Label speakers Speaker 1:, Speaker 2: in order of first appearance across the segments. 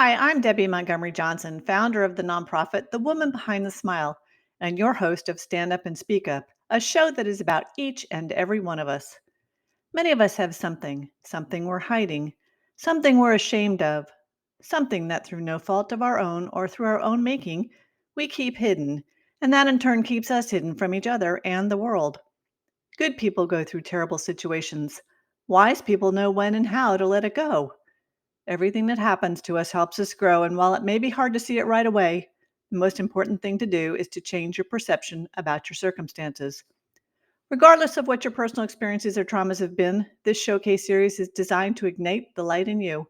Speaker 1: Hi, I'm Debby Montgomery Johnson, founder of the nonprofit The Woman Behind the Smile, and your host of Stand Up and Speak Up, a show that is about each and every one of us. Many of us have something we're hiding, something we're ashamed of, something that through no fault of our own or through our own making, we keep hidden, and that in turn keeps us hidden from each other and the world. Good people go through terrible situations. Wise people know when and how to let it go. Everything that happens to us helps us grow, and while it may be hard to see it right away, the most important thing to do is to change your perception about your circumstances. Regardless of what your personal experiences or traumas have been, this showcase series is designed to ignite the light in you,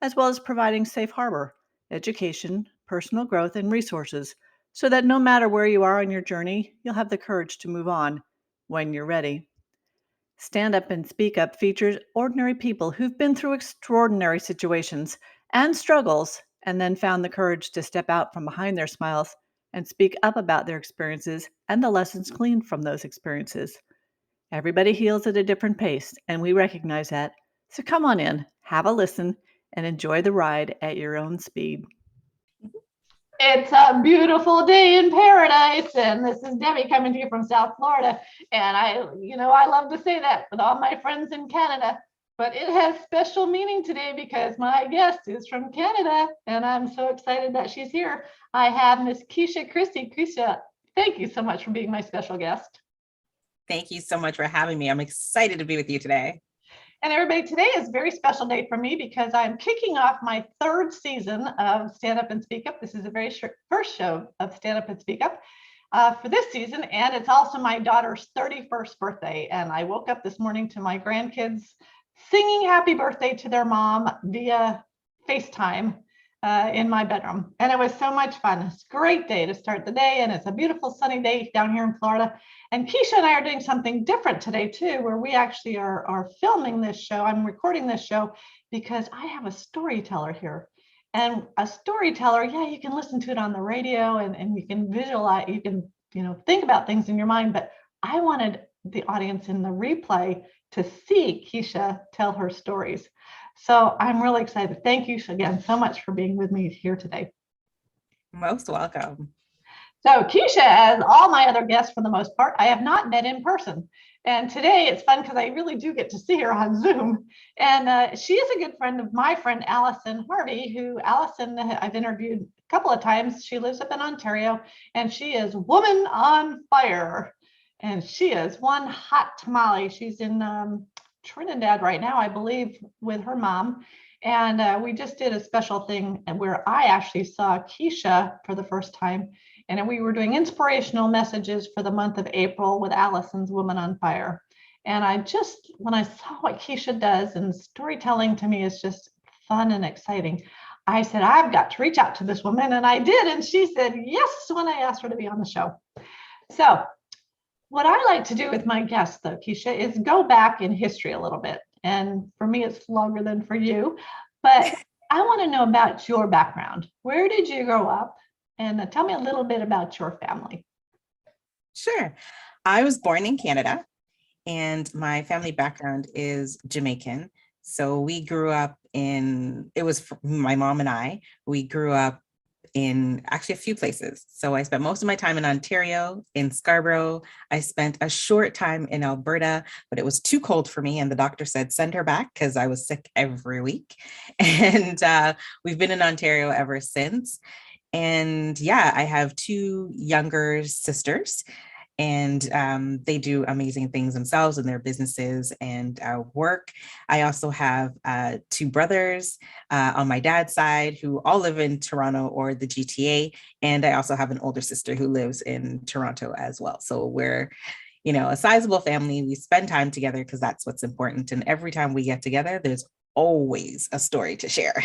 Speaker 1: as well as providing safe harbor, education, personal growth, and resources, so that no matter where you are on your journey, you'll have the courage to move on when you're ready. Stand Up and Speak Up features ordinary people who've been through extraordinary situations and struggles and then found the courage to step out from behind their smiles and speak up about their experiences and the lessons gleaned from those experiences. Everybody heals at a different pace, and we recognize that. So come on in, have a listen, and enjoy the ride at your own speed.
Speaker 2: It's a beautiful day in paradise, and this is Debbie coming to you from South Florida. And I love to say that with all my friends in Canada, but it has special meaning today because my guest is from Canada, and I'm so excited that she's here. I have Miss Kesha Christie. Kesha, thank you so much for being my special guest.
Speaker 3: Thank you so much for having me. I'm excited to be with you today.
Speaker 2: And everybody, today is a very special day for me because I'm kicking off my third season of Stand Up and Speak Up. This is the very first show of Stand Up and Speak Up for this season. And it's also my daughter's 31st birthday. And I woke up this morning to my grandkids singing happy birthday to their mom via FaceTime in my bedroom. And it was so much fun. It's a great day to start the day. And it's a beautiful sunny day down here in Florida. And Kesha and I are doing something different today too, where we actually are filming this show. I'm recording this show because I have a storyteller here. And a storyteller, yeah, you can listen to it on the radio and you can visualize, you can, think about things in your mind. But I wanted the audience in the replay to see Kesha tell her stories. So I'm really excited. Thank you again so much for being with me here today.
Speaker 3: Most welcome.
Speaker 2: So Kesha, as all my other guests for the most part, I have not met in person. And today it's fun because I really do get to see her on Zoom. And she is a good friend of my friend, Allison Harvey, who Allison I've interviewed a couple of times. She lives up in Ontario and she is woman on fire. And she is one hot tamale. She's in Trinidad right now, I believe, with her mom. And we just did a special thing where I actually saw Kesha for the first time. And we were doing inspirational messages for the month of April with Allison's Woman on Fire. And when I saw what Kesha does, and storytelling to me is just fun and exciting, I said, I've got to reach out to this woman. And I did. And she said yes when I asked her to be on the show. So what I like to do with my guests, though, Kesha, is go back in history a little bit. And for me, it's longer than for you. But I want to know about your background. Where did you grow up? And tell me a little bit about your family.
Speaker 3: Sure. I was born in Canada and my family background is Jamaican. So we grew up my mom and I, we grew up in actually a few places. So I spent most of my time in Ontario, in Scarborough. I spent a short time in Alberta, but it was too cold for me. And the doctor said, send her back because I was sick every week. And we've been in Ontario ever since. And yeah, I have two younger sisters and they do amazing things themselves in their businesses and work. I also have two brothers on my dad's side who all live in Toronto or the GTA. And I also have an older sister who lives in Toronto as well. So we're, a sizable family. We spend time together because that's what's important. And every time we get together, there's always a story to share.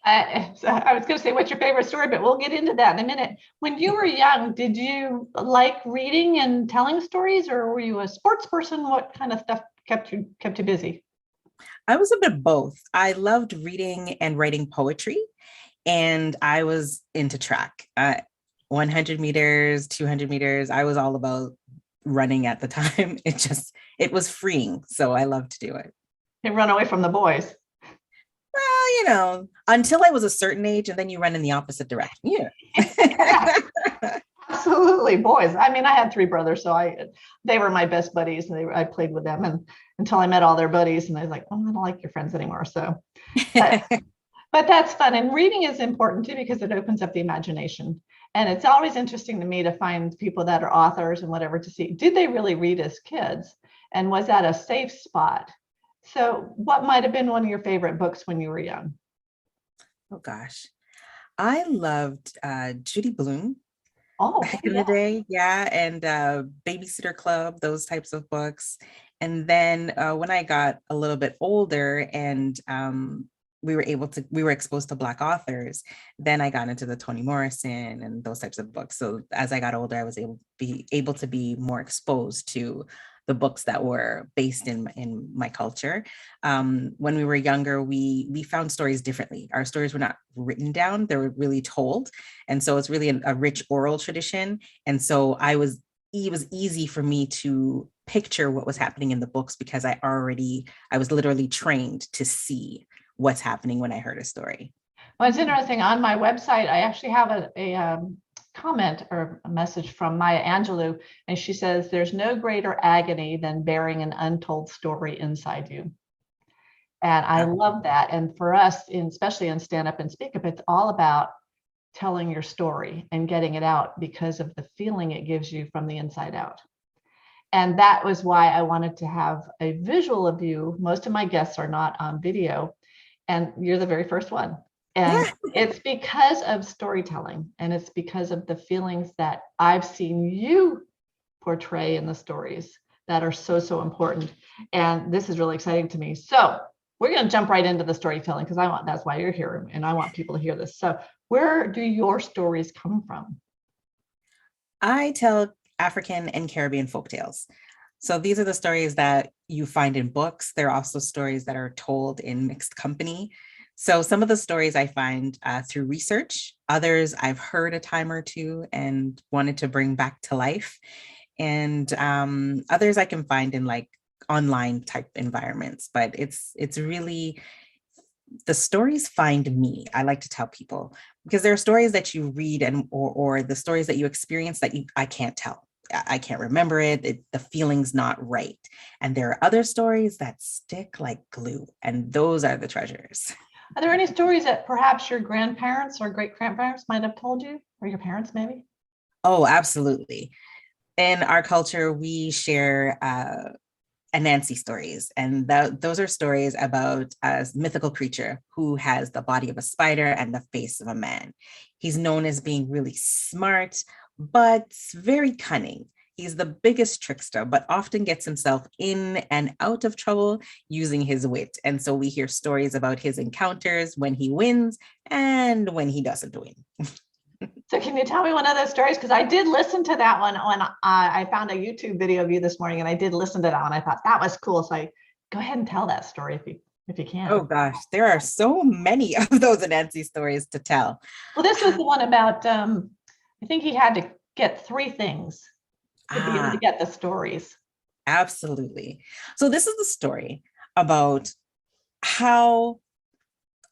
Speaker 2: I was going to say, what's your favorite story, but we'll get into that in a minute. When you were young, did you like reading and telling stories, or were you a sports person? What kind of stuff kept you busy?
Speaker 3: I was a bit of both. I loved reading and writing poetry, and I was into track. 100 meters, 200 meters. I was all about running at the time. It was freeing. So I loved to do it.
Speaker 2: And run away from the boys.
Speaker 3: Until I was a certain age, and then you run in the opposite direction.
Speaker 2: Absolutely, boys. I mean, I had three brothers, so they were my best buddies, and I played with them, and until I met all their buddies, and I was like, oh, I don't like your friends anymore. So, but that's fun, and reading is important too because it opens up the imagination, and it's always interesting to me to find people that are authors and whatever to see did they really read as kids, and was that a safe spot? So, what might have been one of your favorite books when you were young?
Speaker 3: Oh gosh, I loved Judy Blume.
Speaker 2: Oh,
Speaker 3: Back in the day, yeah, and Babysitter Club, those types of books. And then when I got a little bit older and we were exposed to Black authors, then I got into the Toni Morrison and those types of books. So as I got older, I was able to be more exposed to the books that were based in my culture. When we were younger, we found stories differently. Our stories were not written down, they were really told. And so it's really a rich oral tradition. And so it was easy for me to picture what was happening in the books because I was literally trained to see what's happening when I heard a story.
Speaker 2: Well, it's interesting. On my website, I actually have a comment or a message from Maya Angelou, and she says, there's no greater agony than bearing an untold story inside you. And I love that. And for us, especially in Stand Up and Speak Up, it's all about telling your story and getting it out because of the feeling it gives you from the inside out. And that was why I wanted to have a visual of you. Most of my guests are not on video, and you're the very first one. And it's because of storytelling, and it's because of the feelings that I've seen you portray in the stories that are so, so important. And this is really exciting to me. So we're going to jump right into the storytelling because that's why you're here, and I want people to hear this. So where do your stories come from?
Speaker 3: I tell African and Caribbean folktales. So these are the stories that you find in books. There are also stories that are told in mixed company. So some of the stories I find through research, others I've heard a time or two and wanted to bring back to life. And others I can find in like online type environments, but it's really, the stories find me. I like to tell people because there are stories that you read or the stories that you experience that I can't tell. I can't remember it. The feeling's not right. And there are other stories that stick like glue, and those are the treasures.
Speaker 2: Are there any stories that perhaps your grandparents or great grandparents might have told you, or your parents maybe?
Speaker 3: Oh, absolutely. In our culture, we share Anansi stories, and those are stories about a mythical creature who has the body of a spider and the face of a man. He's known as being really smart, but very cunning. He's the biggest trickster, but often gets himself in and out of trouble using his wit. And so we hear stories about his encounters when he wins and when he doesn't win.
Speaker 2: So can you tell me one of those stories? Because I did listen to that one when I found a YouTube video of you this morning, and I did listen to that one. I thought that was cool. So go ahead and tell that story if you can.
Speaker 3: Oh gosh, there are so many of those Anansi stories to tell.
Speaker 2: Well, this was the one about, I think he had to get three things to be able to get the stories.
Speaker 3: Absolutely. So this is the story about how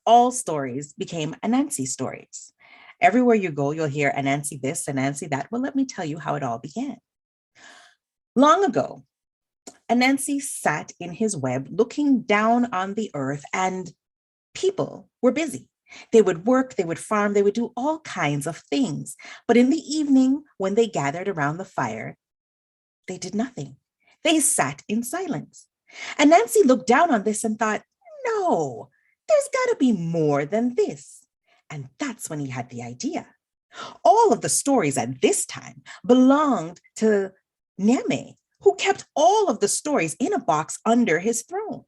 Speaker 3: all stories became Anansi stories. Everywhere you go, you'll hear Anansi this, Anansi that. Well, let me tell you how it all began. Long ago, Anansi sat in his web looking down on the earth, and people were busy. They would work, they would farm, they would do all kinds of things. But in the evening, when they gathered around the fire, they did nothing. They sat in silence. And Nancy looked down on this and thought, no, there's got to be more than this. And that's when he had the idea. All of the stories at this time belonged to Nyame, who kept all of the stories in a box under his throne.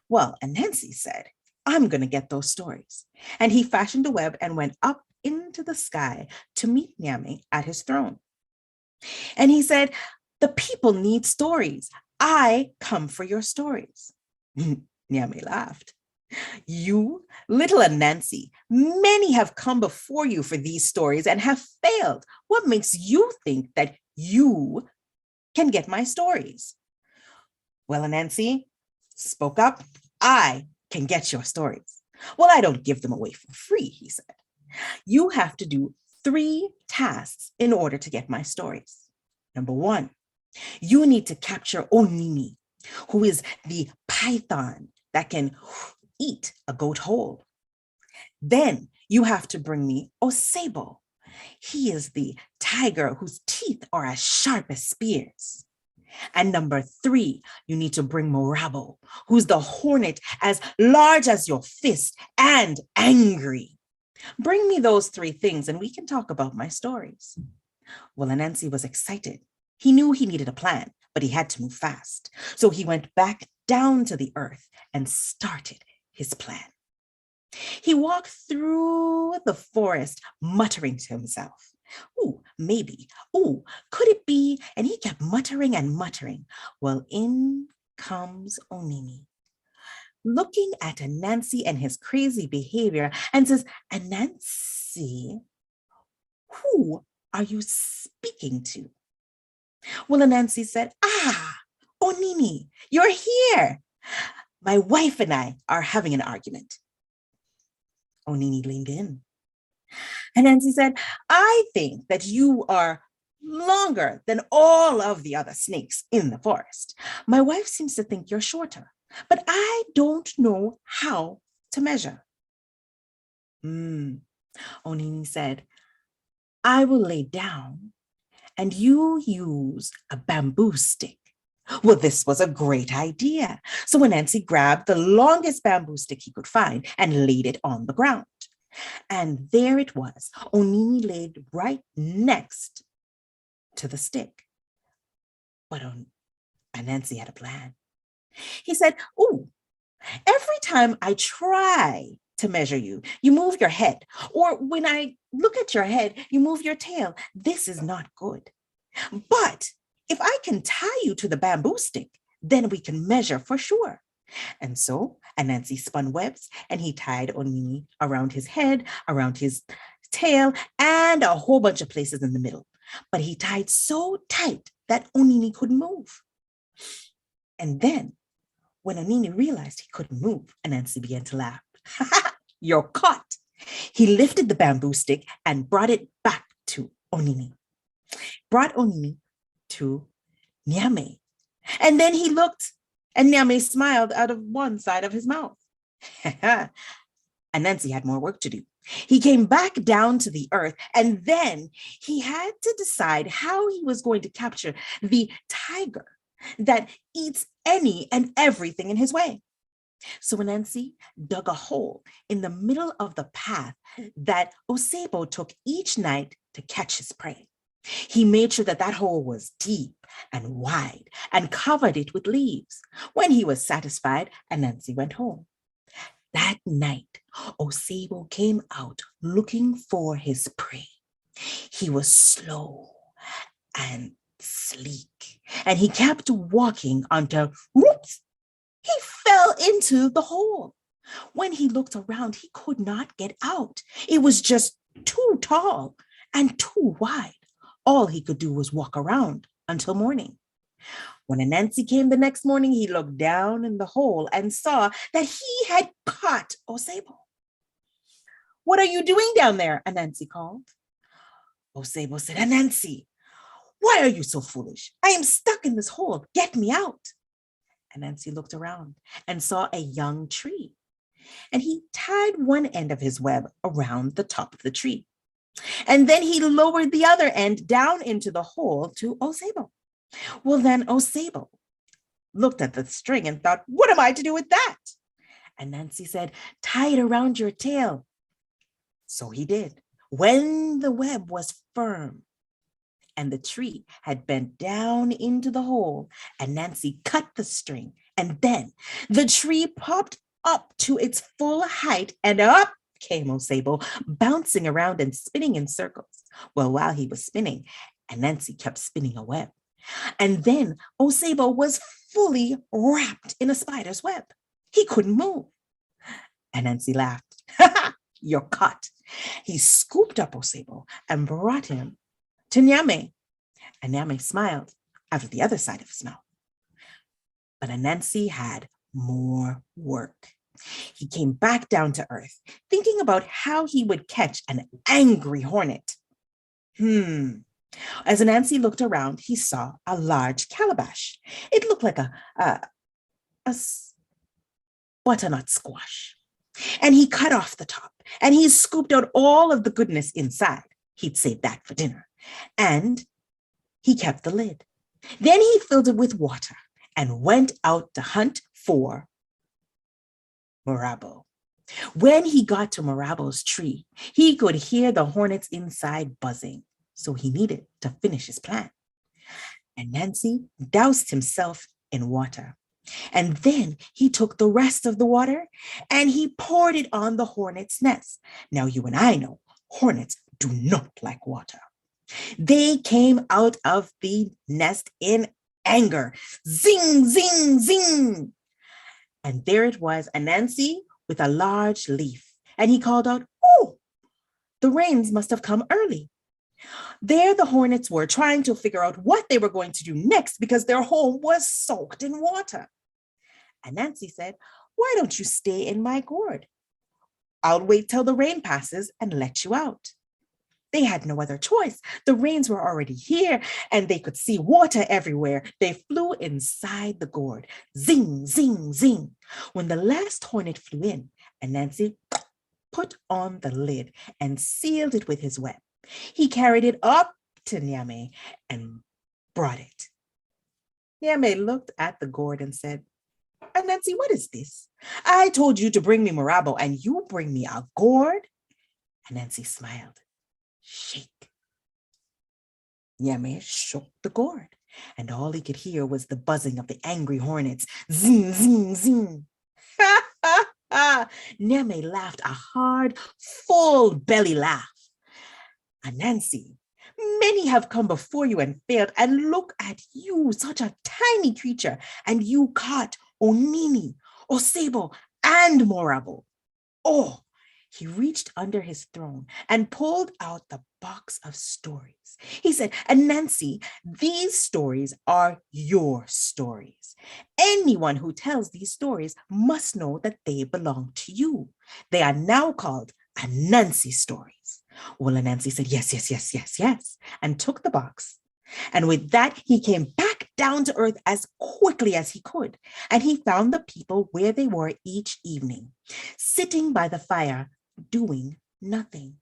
Speaker 3: Well, Anansi said, I'm going to get those stories. And he fashioned a web and went up into the sky to meet Nyame at his throne. And he said, the people need stories. I come for your stories. Nyame laughed. You, little Anansi, many have come before you for these stories and have failed. What makes you think that you can get my stories? Well, Anansi spoke up. I can get your stories. Well, I don't give them away for free, he said. You have to do 3 tasks in order to get my stories. Number 1, you need to capture Onini, who is the python that can eat a goat whole. Then you have to bring me Osebo. He is the tiger whose teeth are as sharp as spears. And number 3, you need to bring Morabo, who's the hornet as large as your fist and angry. Bring me those 3 things and we can talk about my stories. Well, Anansi was excited. He knew he needed a plan, but he had to move fast. So he went back down to the earth and started his plan. He walked through the forest, muttering to himself. Ooh, maybe. Ooh, could it be? And he kept muttering and muttering. Well, in comes Onini, looking at Anansi and his crazy behavior and says, Anansi, who are you speaking to? Well, Anansi said, Onini, you're here. My wife and I are having an argument. Onini leaned in. And Nancy said, I think that you are longer than all of the other snakes in the forest. My wife seems to think you're shorter, but I don't know how to measure. Onini said, I will lay down and you use a bamboo stick. Well, this was a great idea. So Anansi grabbed the longest bamboo stick he could find and laid it on the ground. And there it was. Onini laid right next to the stick. But Anansi had a plan. He said, every time I try to measure you, you move your head. Or when I look at your head, you move your tail. This is not good. But if I can tie you to the bamboo stick, then we can measure for sure. And so Anansi spun webs and he tied Onini around his head, around his tail, and a whole bunch of places in the middle. But he tied so tight that Onini couldn't move. And then when Onini realized he couldn't move, Anansi began to laugh. You're caught. He lifted the bamboo stick and brought it back to Onini. Brought Onini to Nyame. And then he looked and Nyame smiled out of one side of his mouth. Anansi had more work to do. He came back down to the earth and then he had to decide how he was going to capture the tiger that eats any and everything in his way. So Anansi dug a hole in the middle of the path that Osebo took each night to catch his prey. He made sure that that hole was deep and wide and covered it with leaves. When he was satisfied, Anansi went home. That night, Osebo came out looking for his prey. He was slow and sleek, and he kept walking until, whoops, he fell into the hole. When he looked around, he could not get out. It was just too tall and too wide. All he could do was walk around until morning. When Anansi came the next morning, he looked down in the hole and saw that he had caught Osebo. What are you doing down there? Anansi called. Osebo said, Anansi, why are you so foolish? I am stuck in this hole. Get me out. Anansi looked around and saw a young tree, and he tied one end of his web around the top of the tree. And then he lowered the other end down into the hole to Osebo. Well, then Osebo looked at the string and thought, what am I to do with that? And Nancy said, tie it around your tail. So he did. When the web was firm and the tree had bent down into the hole, and Nancy cut the string, and then the tree popped up to its full height, and up came Osebo, bouncing around and spinning in circles. Well, while he was spinning, Anansi kept spinning a web. And then Osebo was fully wrapped in a spider's web. He couldn't move. Anansi laughed. You're caught. He scooped up Osebo and brought him to Nyame. And Nyame smiled out of the other side of his mouth. But Anansi had more work He came back down to earth, thinking about how he would catch an angry hornet. As Nancy looked around, he saw a large calabash. It looked like a butternut squash. And he cut off the top, and he scooped out all of the goodness inside. He'd saved that for dinner. And he kept the lid. Then he filled it with water and went out to hunt for Marabo. When he got to Marabo's tree, he could hear the hornets inside buzzing, so he needed to finish his plan. And Nancy doused himself in water. And then he took the rest of the water and he poured it on the hornet's nest. Now you and I know hornets do not like water. They came out of the nest in anger. Zing, zing, zing. And there it was, Anansi with a large leaf. And he called out, "Oh, the rains must have come early." There the hornets were trying to figure out what they were going to do next because their home was soaked in water. And Nancy said, "Why don't you stay in my gourd? I'll wait till the rain passes and let you out." They had no other choice. The rains were already here and they could see water everywhere. They flew inside the gourd. Zing, zing, zing. When the last hornet flew in, and Nancy put on the lid and sealed it with his web. He carried it up to Nyame and brought it. Nyame looked at the gourd and said, "Nancy, what is this? I told you to bring me Marabo and you bring me a gourd?" And Nancy smiled. "Shake." Nyame shook the gourd, and all he could hear was the buzzing of the angry hornets. Zing, zing, zing. Ha, ha, ha. Nyame laughed a hard, full belly laugh. "Anansi, many have come before you and failed, and look at you, such a tiny creature, and you caught Onini, Osebo, and Morabo. Oh," he reached under his throne and pulled out the box of stories. He said, "Anansi, these stories are your stories. Anyone who tells these stories must know that they belong to you. They are now called Anansi stories." Well, Anansi said, "Yes, yes, yes, yes, yes," and took the box. And with that, he came back down to earth as quickly as he could. And he found the people where they were each evening, sitting by the fire, doing nothing.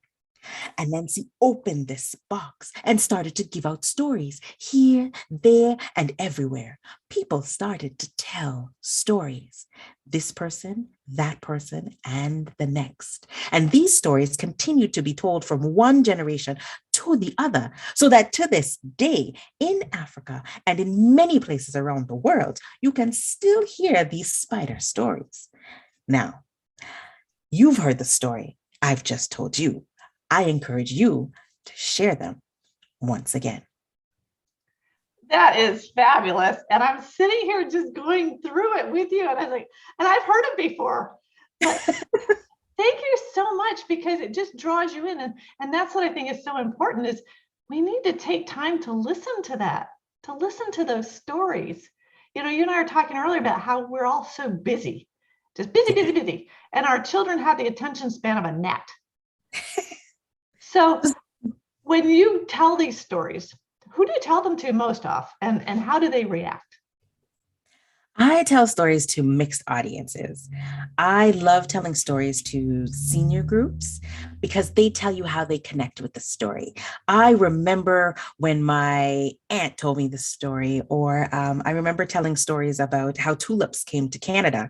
Speaker 3: And Nancy opened this box and started to give out stories here, there, and everywhere. People started to tell stories. This person, that person, and the next. And these stories continued to be told from one generation to the other, so that to this day in Africa and in many places around the world, you can still hear these spider stories. Now, you've heard the story I've just told you. I encourage you to share them once again.
Speaker 2: That is fabulous. And I'm sitting here just going through it with you. And I was like, and I've heard it before. But thank you so much, because it just draws you in. And that's what I think is so important, is we need to take time to listen to that, to listen to those stories. You know, you and I were talking earlier about how we're all so busy, just busy, busy, busy. And our children have the attention span of a gnat. So when you tell these stories, who do you tell them to most often, and how do they react?
Speaker 3: I tell stories to mixed audiences. I love telling stories to senior groups because they tell you how they connect with the story. I remember when my aunt told me the story, or I remember telling stories about how tulips came to Canada.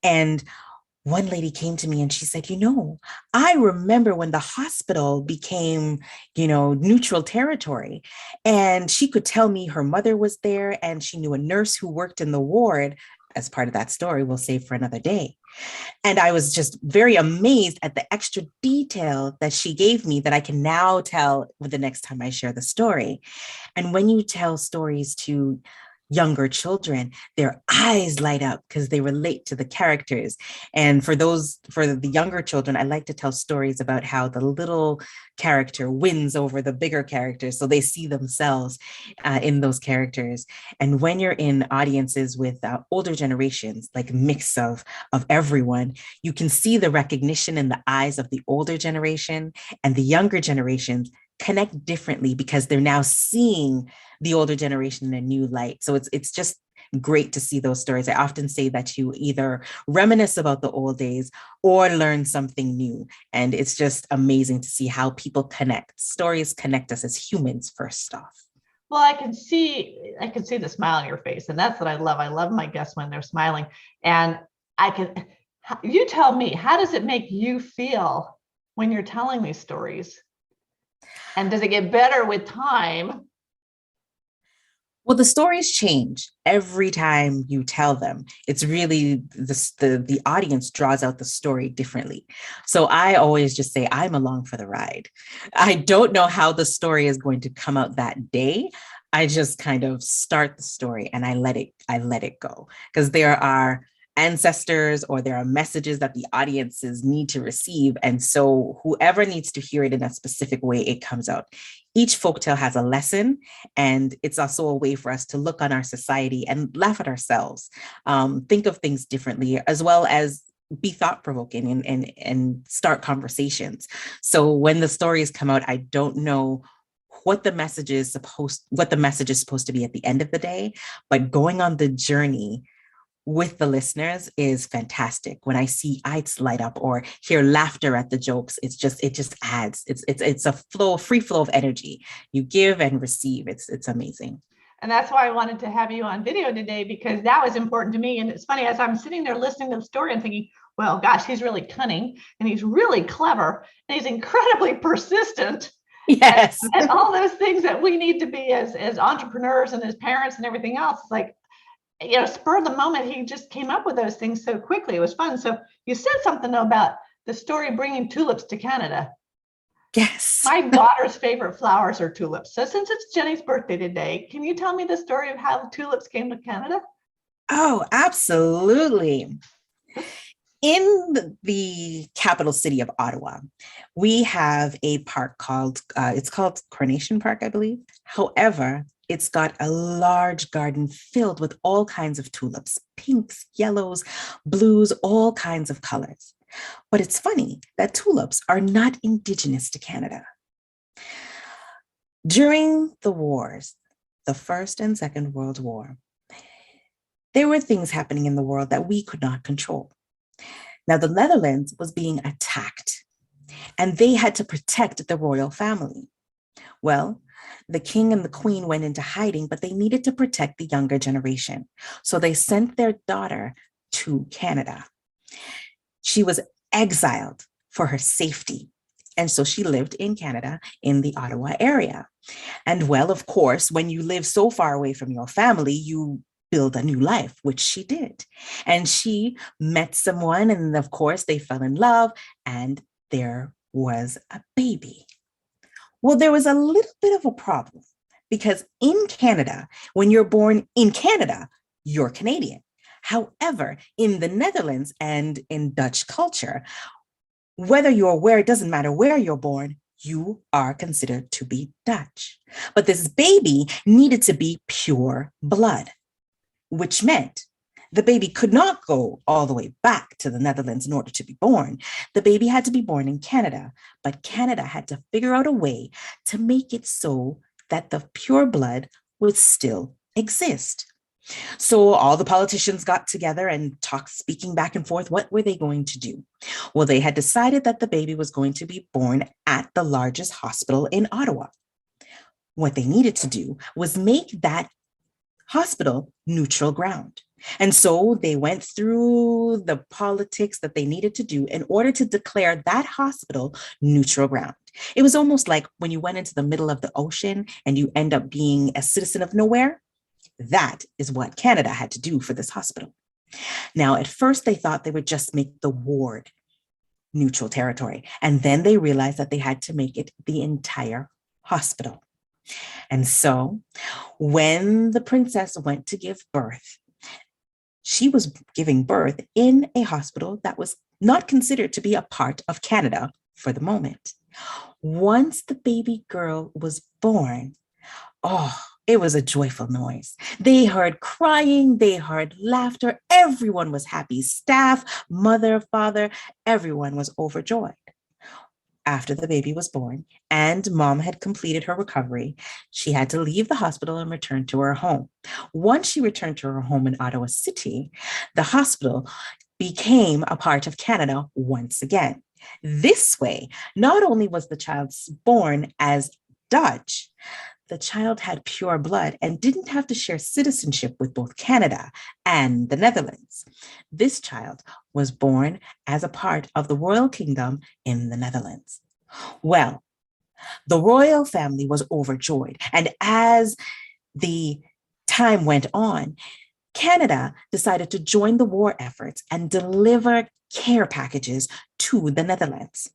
Speaker 3: And one lady came to me and she said, I remember when the hospital became, neutral territory. And she could tell me her mother was there and she knew a nurse who worked in the ward. As part of that story, we'll save for another day. And I was just very amazed at the extra detail that she gave me that I can now tell the next time I share the story. And when you tell stories to younger children, their eyes light up because they relate to the characters. And for the younger children, I like to tell stories about how the little character wins over the bigger characters. So they see themselves in those characters. And when you're in audiences with older generations, like a mix of everyone, you can see the recognition in the eyes of the older generation, and the younger generations connect differently because they're now seeing the older generation in a new light. So it's just great to see those stories. I often say that you either reminisce about the old days or learn something new. And it's just amazing to see how people connect. Stories connect us as humans, first off.
Speaker 2: Well, I can see the smile on your face, and that's what I love. I love my guests when they're smiling. And you tell me, how does it make you feel when you're telling these stories? And does it get better with time?
Speaker 3: Well, the stories change every time you tell them. It's really the audience draws out the story differently. So I always just say, I'm along for the ride. I don't know how the story is going to come out that day. I just kind of start the story and I let it go, because there are ancestors or there are messages that the audiences need to receive. And so whoever needs to hear it in a specific way, it comes out. Each folktale has a lesson, and it's also a way for us to look on our society and laugh at ourselves, think of things differently, as well as be thought-provoking and start conversations. So when the stories come out, I don't know what the message is supposed to be at the end of the day, but going on the journey with the listeners is fantastic. When I see eyes light up or hear laughter at the jokes, it just adds. It's a free flow of energy. You give and receive. It's amazing.
Speaker 2: And that's why I wanted to have you on video today, because that was important to me. And it's funny, as I'm sitting there listening to the story and thinking, well, gosh, he's really cunning and he's really clever and he's incredibly persistent.
Speaker 3: Yes.
Speaker 2: And all those things that we need to be as entrepreneurs and as parents and everything else. It's like, spur of the moment, he just came up with those things so quickly. It was fun. So you said something though about the story bringing tulips to Canada.
Speaker 3: Yes.
Speaker 2: My daughter's favorite flowers are tulips. So since it's Jenny's birthday today, can you tell me the story of how the tulips came to Canada?
Speaker 3: Oh, absolutely. In the capital city of Ottawa, we have a park called Coronation Park, I believe. However, it's got a large garden filled with all kinds of tulips, pinks, yellows, blues, all kinds of colors. But it's funny that tulips are not indigenous to Canada. During the wars, the First and Second World War, there were things happening in the world that we could not control. Now, the Netherlands was being attacked, and they had to protect the royal family. Well, the king and the queen went into hiding, but they needed to protect the younger generation. So they sent their daughter to Canada. She was exiled for her safety. And so she lived in Canada in the Ottawa area. And well, of course, when you live so far away from your family, you build a new life, which she did. And she met someone, and of course, they fell in love, and there was a baby. Well, there was a little bit of a problem, because in Canada, when you're born in Canada, you're Canadian. However, in the Netherlands and in Dutch culture, whether you're where, it doesn't matter where you're born, you are considered to be Dutch. But this baby needed to be pure blood, which meant the baby could not go all the way back to the Netherlands in order to be born. The baby had to be born in Canada, but Canada had to figure out a way to make it so that the pure blood would still exist. So all the politicians got together and talked, speaking back and forth. What were they going to do? Well, they had decided that the baby was going to be born at the largest hospital in Ottawa. What they needed to do was make that hospital neutral ground. And so they went through the politics that they needed to do in order to declare that hospital neutral ground. It was almost like when you went into the middle of the ocean and you end up being a citizen of nowhere. That is what Canada had to do for this hospital. Now, at first, they thought they would just make the ward neutral territory. And then they realized that they had to make it the entire hospital. And so when the princess went to give birth, she was giving birth in a hospital that was not considered to be a part of Canada for the moment. Once the baby girl was born, oh, it was a joyful noise. They heard crying, they heard laughter. Everyone was happy. Staff, mother, father, everyone was overjoyed. After the baby was born and mom had completed her recovery, she had to leave the hospital and return to her home. Once she returned to her home in Ottawa City, the hospital became a part of Canada once again. This way, not only was the child born as Dutch, the child had pure blood and didn't have to share citizenship with both Canada and the Netherlands. This child was born as a part of the royal kingdom in the Netherlands. Well, the royal family was overjoyed. And as the time went on, Canada decided to join the war efforts and deliver care packages to the Netherlands.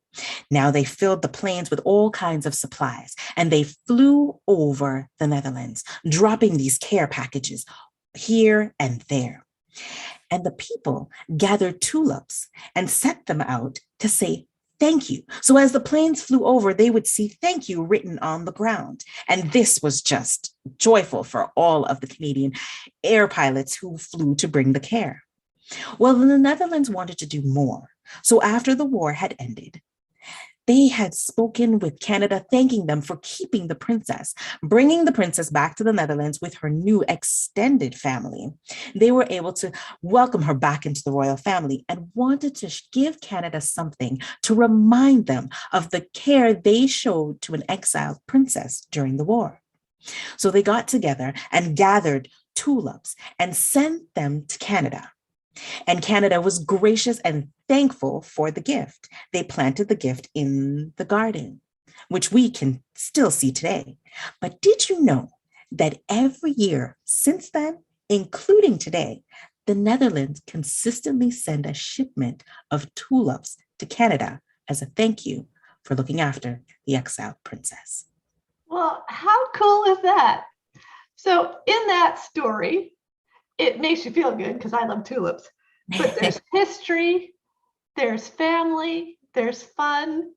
Speaker 3: Now they filled the planes with all kinds of supplies and they flew over the Netherlands, dropping these care packages here and there. And the people gathered tulips and set them out to say thank you. So as the planes flew over, they would see thank you written on the ground. And this was just joyful for all of the Canadian air pilots who flew to bring the care. Well, the Netherlands wanted to do more. So after the war had ended, they had spoken with Canada, thanking them for keeping the princess, bringing the princess back to the Netherlands with her new extended family. They were able to welcome her back into the royal family and wanted to give Canada something to remind them of the care they showed to an exiled princess during the war. So they got together and gathered tulips and sent them to Canada. And Canada was gracious and thankful for the gift. They planted the gift in the garden, which we can still see today. But did you know that every year since then, including today, the Netherlands consistently send a shipment of tulips to Canada as a thank you for looking after the exiled princess?
Speaker 2: Well, how cool is that? So in that story, it makes you feel good because I love tulips, but there's history, there's family, there's fun,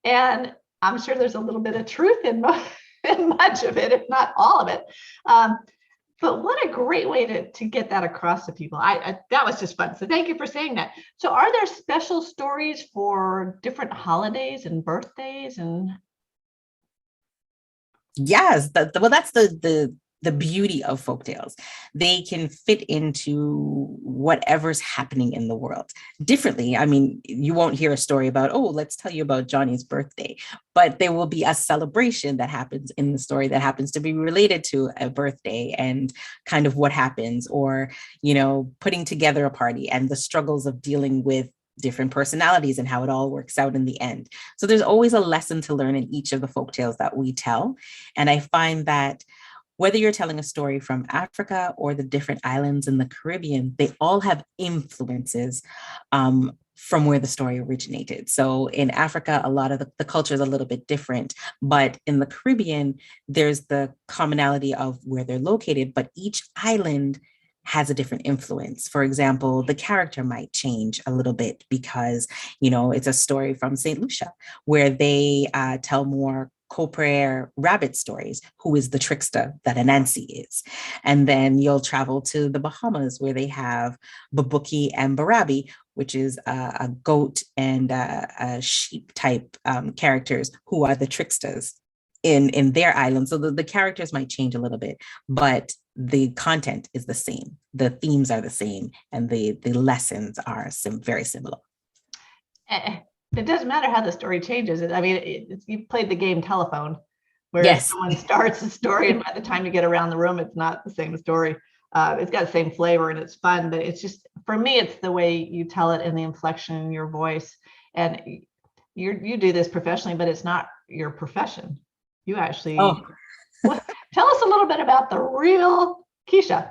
Speaker 2: and I'm sure there's a little bit of truth in much of it, if not all of it. But what a great way to get that across to people. That was just fun. So thank you for saying that. So are there special stories for different holidays and birthdays and
Speaker 3: Yes, well, that's the beauty of folktales. They can fit into whatever's happening in the world differently. I mean, you won't hear a story about, oh, let's tell you about Johnny's birthday, but there will be a celebration that happens in the story that happens to be related to a birthday and kind of what happens, or, putting together a party and the struggles of dealing with different personalities and how it all works out in the end. So there's always a lesson to learn in each of the folktales that we tell. And I find that whether you're telling a story from Africa or the different islands in the Caribbean, they all have influences from where the story originated. So in Africa, a lot of the culture is a little bit different, but in the Caribbean, there's the commonality of where they're located, but each island has a different influence. For example, the character might change a little bit because, it's a story from St. Lucia where they tell more Copper rabbit stories, who is the trickster that Anansi is. And then you'll travel to the Bahamas where they have Babuki and Barabi, which is a goat and a sheep type characters who are the tricksters in their island. So the characters might change a little bit, but the content is the same. The themes are the same, and the lessons are very similar.
Speaker 2: It doesn't matter how the story changes. I mean, you played the game telephone, where
Speaker 3: Yes.
Speaker 2: someone starts a story, and by the time you get around the room, it's not the same story. It's got the same flavor and it's fun, but it's just, for me, it's the way you tell it and the inflection in your voice. And you do this professionally, but it's not your profession. You actually tell us a little bit about the real Kesha.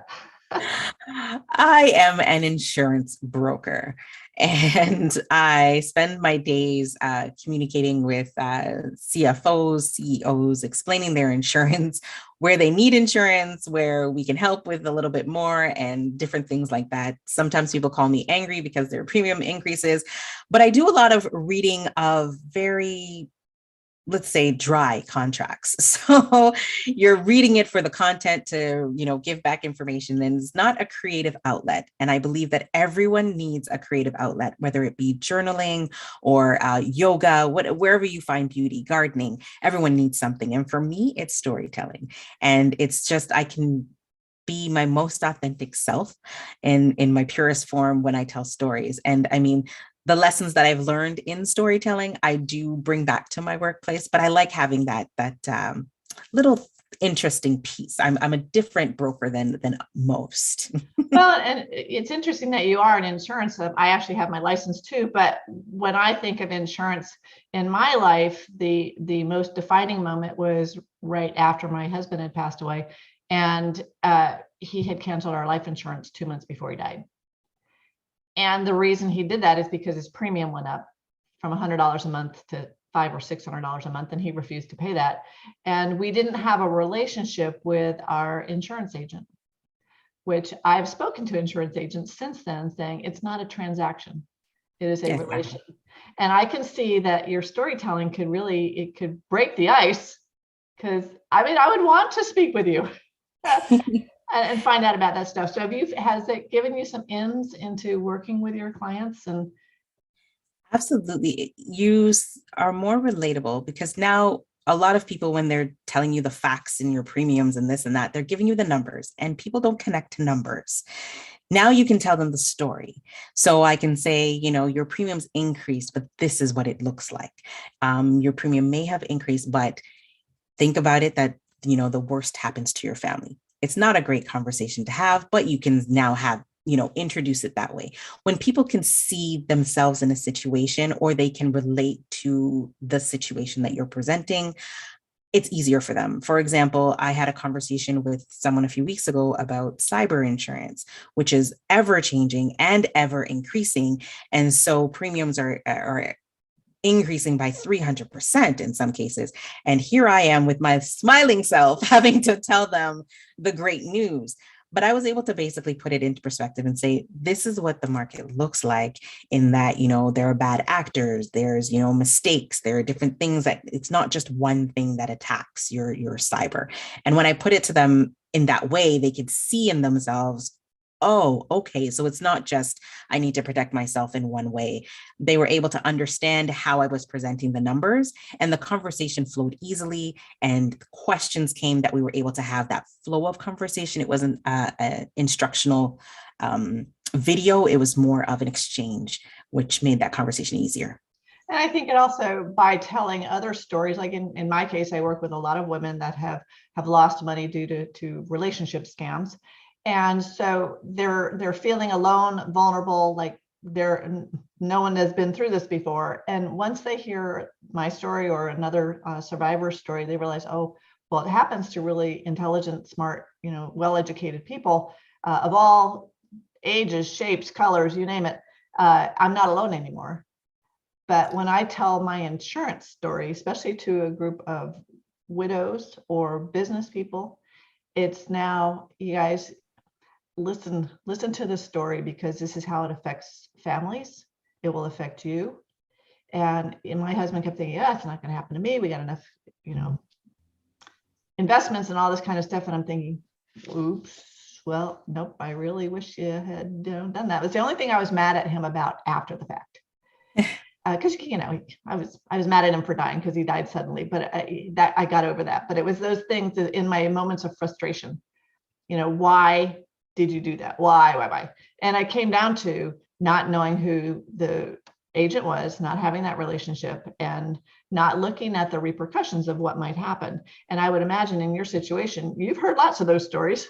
Speaker 3: I am an insurance broker. And I spend my days communicating with CFOs, CEOs, explaining their insurance, where they need insurance, where we can help with a little bit more, and different things like that. Sometimes people call me angry because their premium increases, but I do a lot of reading of very, let's say, dry contracts. So you're reading it for the content to, give back information, and it's not a creative outlet. And I believe that everyone needs a creative outlet, whether it be journaling or yoga, wherever you find beauty, gardening, everyone needs something. And for me, it's storytelling. And it's just, I can be my most authentic self in my purest form when I tell stories. And I mean, the lessons that I've learned in storytelling, I do bring back to my workplace, but I like having that little interesting piece. I'm a different broker than most.
Speaker 2: Well, and it's interesting that you are in insurance. I actually have my license too, but when I think of insurance in my life, the most defining moment was right after my husband had passed away, and he had canceled our life insurance 2 months before he died. And the reason he did that is because his premium went up from $100 a month to $500 or $600 a month, and he refused to pay that. And we didn't have a relationship with our insurance agent, which I've spoken to insurance agents since then saying it's not a transaction, it is a relation. And I can see that your storytelling it could break the ice, because I would want to speak with you and find out about that stuff. So has it given you some ins into working with your clients? And
Speaker 3: Absolutely. You are more relatable, because now a lot of people, when they're telling you the facts and your premiums and this and that, they're giving you the numbers, and people don't connect to numbers. Now you can tell them the story. So I can say, your premiums increased, but this is what it looks like. Your premium may have increased, but think about it that, the worst happens to your family. It's not a great conversation to have, but you can now have, introduce it that way. When people can see themselves in a situation, or they can relate to the situation that you're presenting, it's easier for them. For example, I had a conversation with someone a few weeks ago about cyber insurance, which is ever changing and ever increasing. And so premiums are increasing by 300% in some cases. And here I am with my smiling self having to tell them the great news. But I was able to basically put it into perspective and say, this is what the market looks like, in that, there are bad actors, there's, mistakes, there are different things, that it's not just one thing that attacks your cyber. And when I put it to them in that way, they could see in themselves, oh, okay, so it's not just I need to protect myself in one way. They were able to understand how I was presenting the numbers, and the conversation flowed easily, and questions came that we were able to have that flow of conversation. It wasn't an instructional video, it was more of an exchange, which made that conversation easier.
Speaker 2: And I think it also, by telling other stories, like in my case, I work with a lot of women that have lost money due to relationship scams. And so they're feeling alone, vulnerable, like no one has been through this before. And once they hear my story or another survivor's story, they realize, oh, well, it happens to really intelligent, smart, well-educated people of all ages, shapes, colors, you name it. I'm not alone anymore. But when I tell my insurance story, especially to a group of widows or business people, it's now, you guys, listen to this story, because this is how it affects families. It will affect you. And my husband kept thinking, yeah, it's not going to happen to me. We got enough, investments and all this kind of stuff. And I'm thinking, oops, well, nope, I really wish you had done that. It was the only thing I was mad at him about after the fact. Because I was mad at him for dying, because he died suddenly, but I got over that. But it was those things in my moments of frustration. Why did you do that? Why? And I came down to not knowing who the agent was, not having that relationship, and not looking at the repercussions of what might happen. And I would imagine in your situation, you've heard lots of those stories,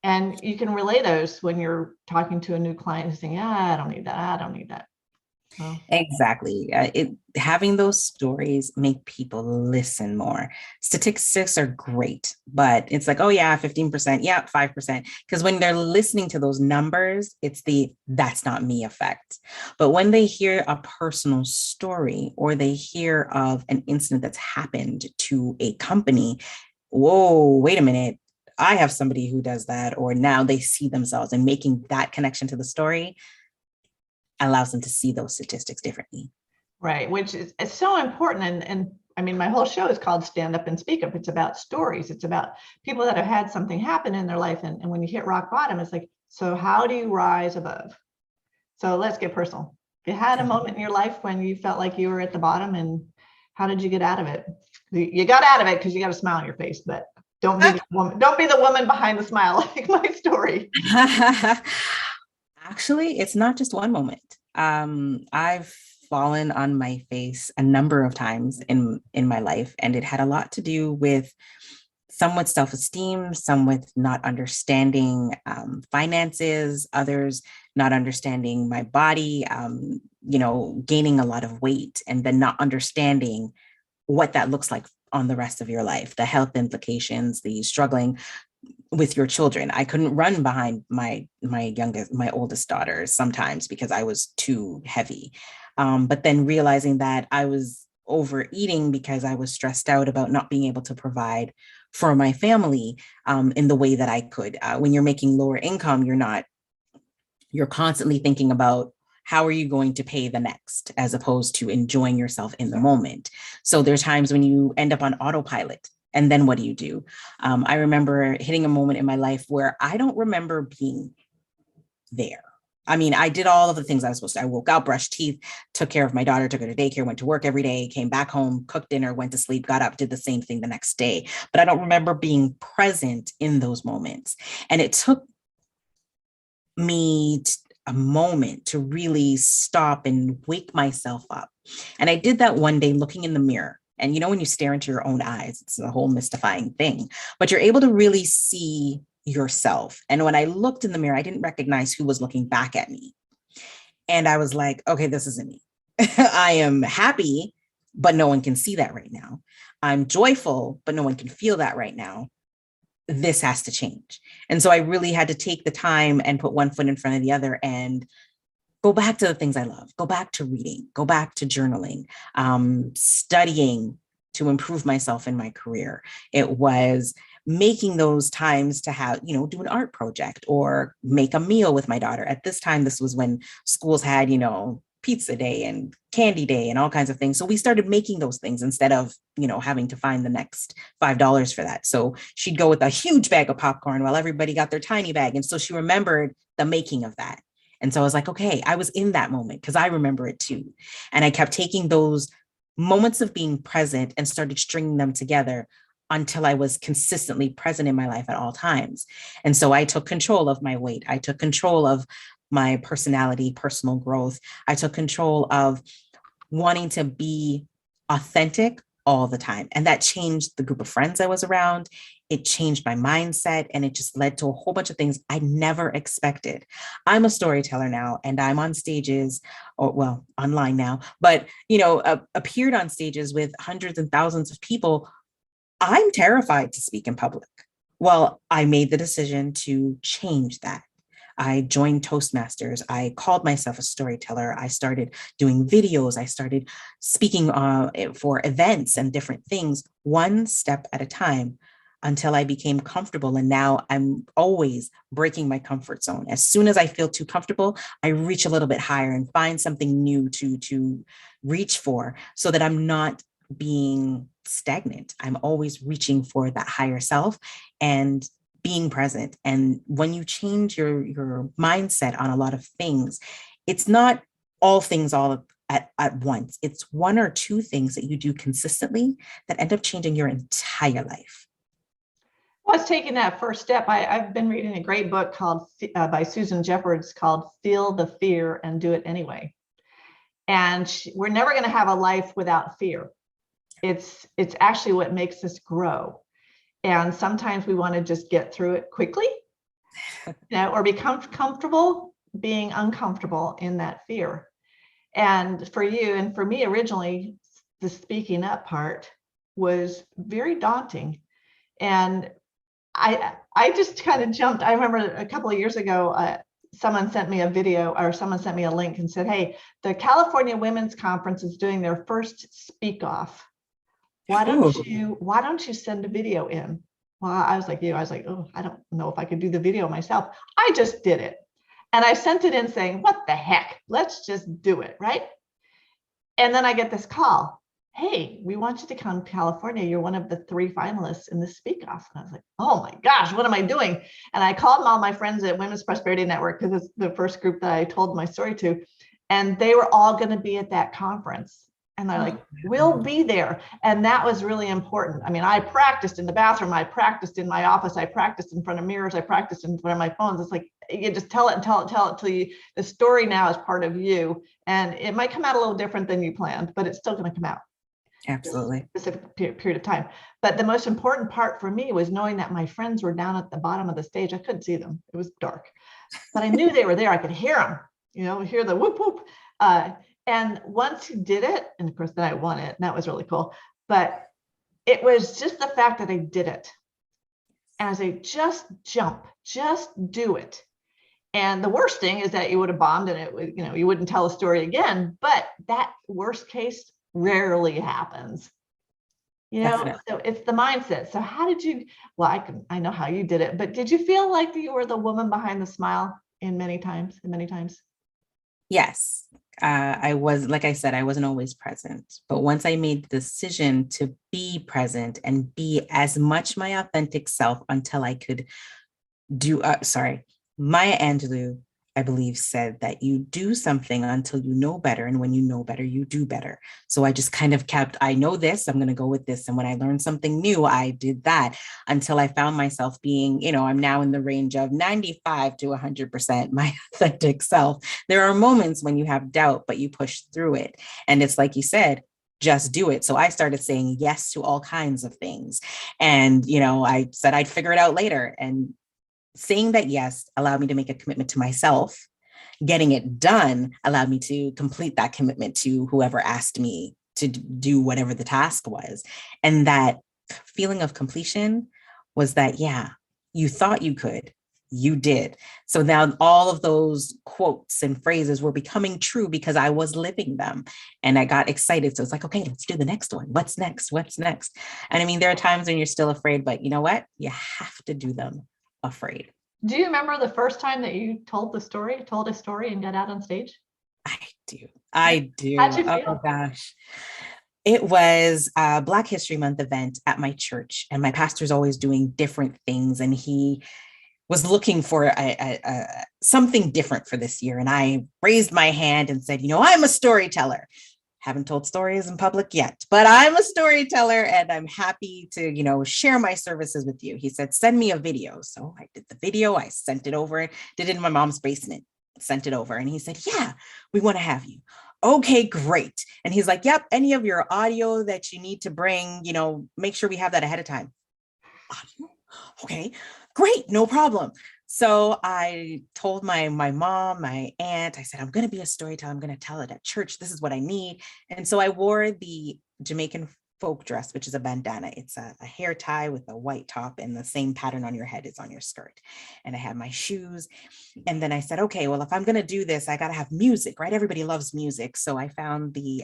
Speaker 2: and you can relay those when you're talking to a new client who's saying, yeah, I don't need that. Oh.
Speaker 3: Exactly. Having those stories make people listen more. Statistics are great, but it's like, oh yeah, 15%, yeah, 5%. Because when they're listening to those numbers, it's the that's not me effect. But when they hear a personal story or they hear of an incident that's happened to a company, whoa, wait a minute. I have somebody who does that, or now they see themselves and making that connection to the story allows them to see those statistics differently.
Speaker 2: Right, which is it's so important. And I mean, my whole show is called Stand Up and Speak Up. It's about stories. It's about people that have had something happen in their life. And when you hit rock bottom, it's like, so how do you rise above? So let's get personal. You had a moment in your life when you felt like you were at the bottom, and how did you get out of it? You got out of it because you got a smile on your face, but don't be the woman, don't be the woman behind the smile, like my story.
Speaker 3: Actually, it's not just one moment. I've fallen on my face a number of times in my life, and it had a lot to do with some with self-esteem, some with not understanding finances, others not understanding my body, gaining a lot of weight, and then not understanding what that looks like on the rest of your life, the health implications, the struggling with your children. I couldn't run behind my oldest daughter sometimes because I was too heavy. But then realizing that I was overeating because I was stressed out about not being able to provide for my family in the way that I could. When you're making lower income, you're constantly thinking about how are you going to pay the next, as opposed to enjoying yourself in the moment. So there's times when you end up on autopilot. And then what do you do? I remember hitting a moment in my life where I don't remember being there. I mean, I did all of the things I was supposed to. I woke up, brushed teeth, took care of my daughter, took her to daycare, went to work every day, came back home, cooked dinner, went to sleep, got up, did the same thing the next day. But I don't remember being present in those moments. And it took me a moment to really stop and wake myself up. And I did that one day looking in the mirror. And when you stare into your own eyes, it's a whole mystifying thing, but you're able to really see yourself. And when I looked in the mirror, I didn't recognize who was looking back at me. And I was like, okay, this isn't me. I am happy, but no one can see that right now. I'm joyful, but no one can feel that right now. This has to change. And so I really had to take the time and put one foot in front of the other and go back to the things I love, go back to reading, go back to journaling, studying to improve myself in my career. It was making those times to have, do an art project or make a meal with my daughter. At this time, this was when schools had, pizza day and candy day and all kinds of things. So we started making those things instead of, having to find the next $5 for that. So she'd go with a huge bag of popcorn while everybody got their tiny bag. And so she remembered the making of that. And so I was like, okay, I was in that moment because I remember it too. And I kept taking those moments of being present and started stringing them together until I was consistently present in my life at all times. And so I took control of my weight. I took control of my personality, personal growth. I took control of wanting to be authentic all the time. And that changed the group of friends I was around. It changed my mindset, and it just led to a whole bunch of things I never expected. I'm a storyteller now, and I'm on stages, or well, online now, but appeared on stages with hundreds and thousands of people. I'm terrified to speak in public. Well, I made the decision to change that. I joined Toastmasters. I called myself a storyteller. I started doing videos. I started speaking for events and different things, one step at a time, until I became comfortable. And now I'm always breaking my comfort zone. As soon as I feel too comfortable, I reach a little bit higher and find something new to reach for, so that I'm not being stagnant. I'm always reaching for that higher self and being present. And when you change your mindset on a lot of things, it's not all things all at once. It's one or two things that you do consistently that end up changing your entire life.
Speaker 2: Well, I was taking that first step. I've been reading a great book called by Susan Jeffords called Feel the Fear and Do It Anyway. And we're never going to have a life without fear. It's actually what makes us grow. And sometimes we want to just get through it quickly, or become comfortable being uncomfortable in that fear. And for you and for me originally, the speaking up part was very daunting. And I just kind of jumped. I remember a couple of years ago, someone sent me a video, or someone sent me a link and said, hey, the California Women's Conference is doing their first speak off. Why don't you send a video in? Well, I was like you. I was like, oh, I don't know if I could do the video myself. I just did it. And I sent it in saying, what the heck? Let's just do it, right? And then I get this call. Hey, we want you to come to California. You're one of the 3 finalists in the speak off. And I was like, oh my gosh, what am I doing? And I called all my friends at Women's Prosperity Network, because it's the first group that I told my story to. And they were all going to be at that conference. And they're like, we'll be there. And that was really important. I mean, I practiced in the bathroom. I practiced in my office. I practiced in front of mirrors. I practiced in front of my phones. It's like, you just tell it and tell it till you, the story now is part of you. And it might come out a little different than you planned, but it's still going to come out.
Speaker 3: Absolutely.
Speaker 2: Specific period of time. But the most important part for me was knowing that my friends were down at the bottom of the stage. I couldn't see them. It was dark, but I knew they were there. I could hear them, hear the whoop, whoop. And once you did it, and of course then I won it, and that was really cool. But it was just the fact that I did it. And I say, just jump, just do it. And the worst thing is that you would have bombed and it would, you wouldn't tell a story again. But that worst case rarely happens.
Speaker 3: Definitely.
Speaker 2: So it's the mindset. So how did you, well, I know how you did it, but did you feel like you were the woman behind the smile in many times?
Speaker 3: Yes. I was, like I said, I wasn't always present, but once I made the decision to be present and be as much my authentic self until I could do, Maya Angelou, I believe, said that you do something until you know better. And when you know better, you do better. So I just kind of kept, I know this, I'm going to go with this. And when I learned something new, I did that until I found myself being, I'm now in the range of 95 to 100% my authentic self. There are moments when you have doubt, but you push through it. And it's like you said, just do it. So I started saying yes to all kinds of things. And, I said I'd figure it out later. And saying that yes allowed me to make a commitment to myself. Getting it done allowed me to complete that commitment to whoever asked me to do whatever the task was. And that feeling of completion was that, yeah, you thought you could, you did. So now all of those quotes and phrases were becoming true because I was living them and I got excited. So it's like, okay, let's do the next one. What's next? And I mean, there are times when you're still afraid, but you know what? You have to do them afraid.
Speaker 2: Do you remember the first time that you told a story and got out on stage?
Speaker 3: I do.
Speaker 2: How'd you feel?
Speaker 3: Oh gosh. It was a Black History Month event at my church, and my pastor's always doing different things, and he was looking for something different for this year. And I raised my hand and said, I'm a storyteller. Haven't told stories in public yet, but I'm a storyteller and I'm happy to, share my services with you. He said, send me a video. So I did the video. I sent it over, did it in my mom's basement, sent it over. And he said, yeah, we want to have you. Okay, great. And he's like, yep, any of your audio that you need to bring, make sure we have that ahead of time. Audio? Okay, great, no problem. So I told my mom, my aunt, I said, I'm going to be a storyteller. I'm going to tell it at church. This is what I need. And so I wore the Jamaican folk dress, which is a bandana. It's a hair tie with a white top, and the same pattern on your head is on your skirt. And I had my shoes. And then I said, okay, well, if I'm going to do this, I got to have music, right? Everybody loves music. So I found the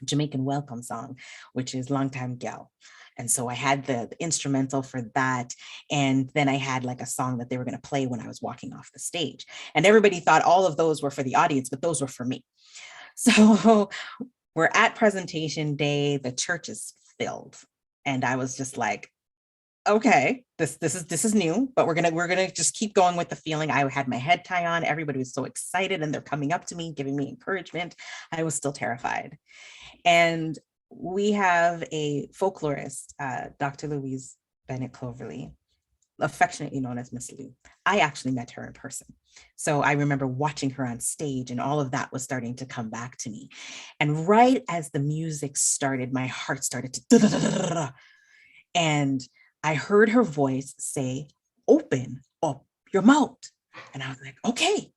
Speaker 3: Jamaican welcome song, which is Long Time Gal. And so I had the instrumental for that. And then I had like a song that they were going to play when I was walking off the stage. And everybody thought all of those were for the audience, but those were for me. So we're at presentation day. The church is filled. And I was just like, okay, this is new, but we're gonna just keep going with the feeling. I had my head tie on. Everybody was so excited and they're coming up to me, giving me encouragement. I was still terrified. And we have a folklorist, Dr. Louise Bennett Cloverly, affectionately known as Miss Lou. I actually met her in person. So I remember watching her on stage and all of that was starting to come back to me. And right as the music started, my heart started to and I heard her voice say, open up your mouth. And I was like, okay.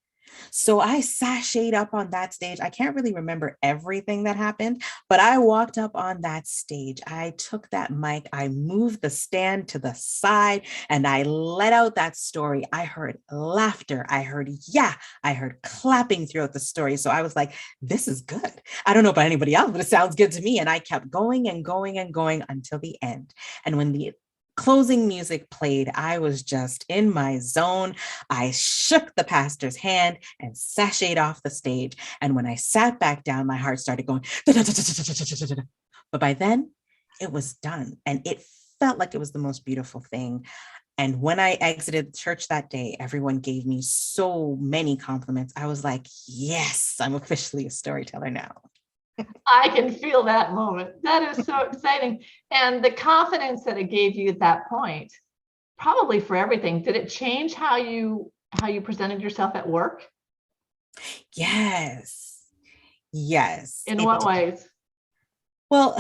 Speaker 3: So I sashayed up on that stage. I can't really remember everything that happened, but I walked up on that stage. I took that mic, I moved the stand to the side, and I let out that story. I heard laughter. I heard, yeah, I heard clapping throughout the story. So I was like, this is good. I don't know about anybody else, but it sounds good to me. And I kept going and going and going until the end. And when the closing music played, I was just in my zone. I shook the pastor's hand and sashayed off the stage. And when I sat back down, my heart started going. But by then, it was done. And it felt like it was the most beautiful thing. And when I exited the church that day, everyone gave me so many compliments. I was like, yes, I'm officially a storyteller now.
Speaker 2: I can feel that moment. That is so exciting. And the confidence that it gave you at that point, probably for everything, did it change how you presented yourself at work?
Speaker 3: Yes. Yes.
Speaker 2: In what ways?
Speaker 3: Well,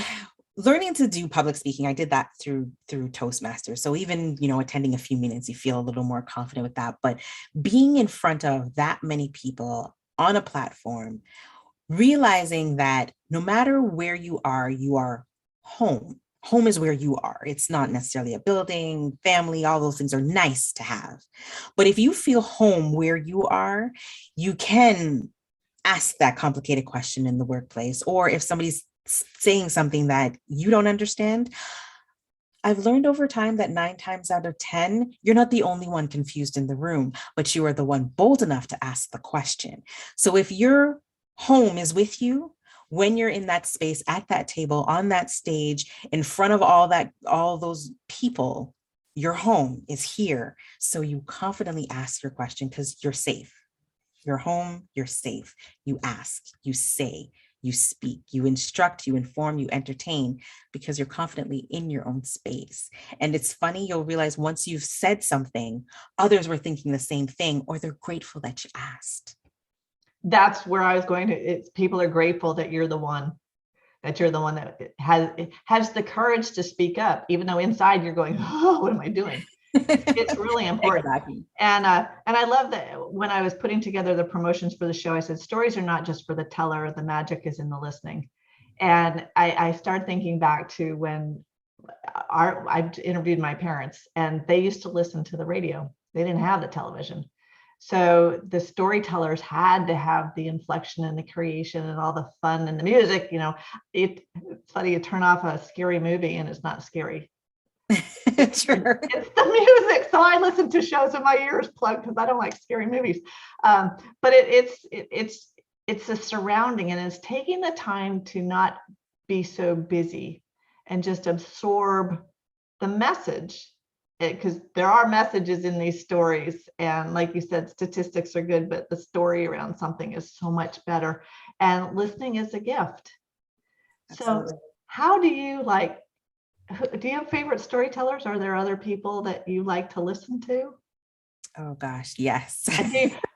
Speaker 3: learning to do public speaking, I did that through Toastmasters. So even, attending a few minutes, you feel a little more confident with that. But being in front of that many people on a platform, realizing that no matter where you are home. Home is where you are. It's not necessarily a building, family, all those things are nice to have. But if you feel home where you are, you can ask that complicated question in the workplace. Or if somebody's saying something that you don't understand, I've learned over time that 9 times out of 10, you're not the only one confused in the room, but you are the one bold enough to ask the question. So if your home is with you, when you're in that space, at that table, on that stage, in front of all those people, your home is here. So you confidently ask your question because you're safe. You're home, you're safe. You ask, you say, you speak, you instruct, you inform, you entertain, because you're confidently in your own space. And it's funny, you'll realize once you've said something, others were thinking the same thing, or they're grateful that you asked.
Speaker 2: That's where I was going to. It's people are grateful that you're the one that has the courage to speak up, even though inside you're going, oh, what am I doing? It's really important.
Speaker 3: Exactly.
Speaker 2: And I love that when I was putting together the promotions for the show, I said, stories are not just for the teller, the magic is in the listening. And I started thinking back to when I interviewed my parents, and they used to listen to the radio. They didn't have the television. So the storytellers had to have the inflection and the creation and all the fun and the music. It's funny, you turn off a scary movie and it's not scary.
Speaker 3: Sure.
Speaker 2: It's the music. So I listen to shows with my ears plugged because I don't like scary movies. But it's the surrounding, and it's taking the time to not be so busy and just absorb the message, because there are messages in these stories. And like you said, statistics are good, but the story around something is so much better. And listening is a gift.
Speaker 3: Absolutely.
Speaker 2: So how do you have favorite storytellers? Are there other people that you like to listen to?
Speaker 3: Oh gosh, yes.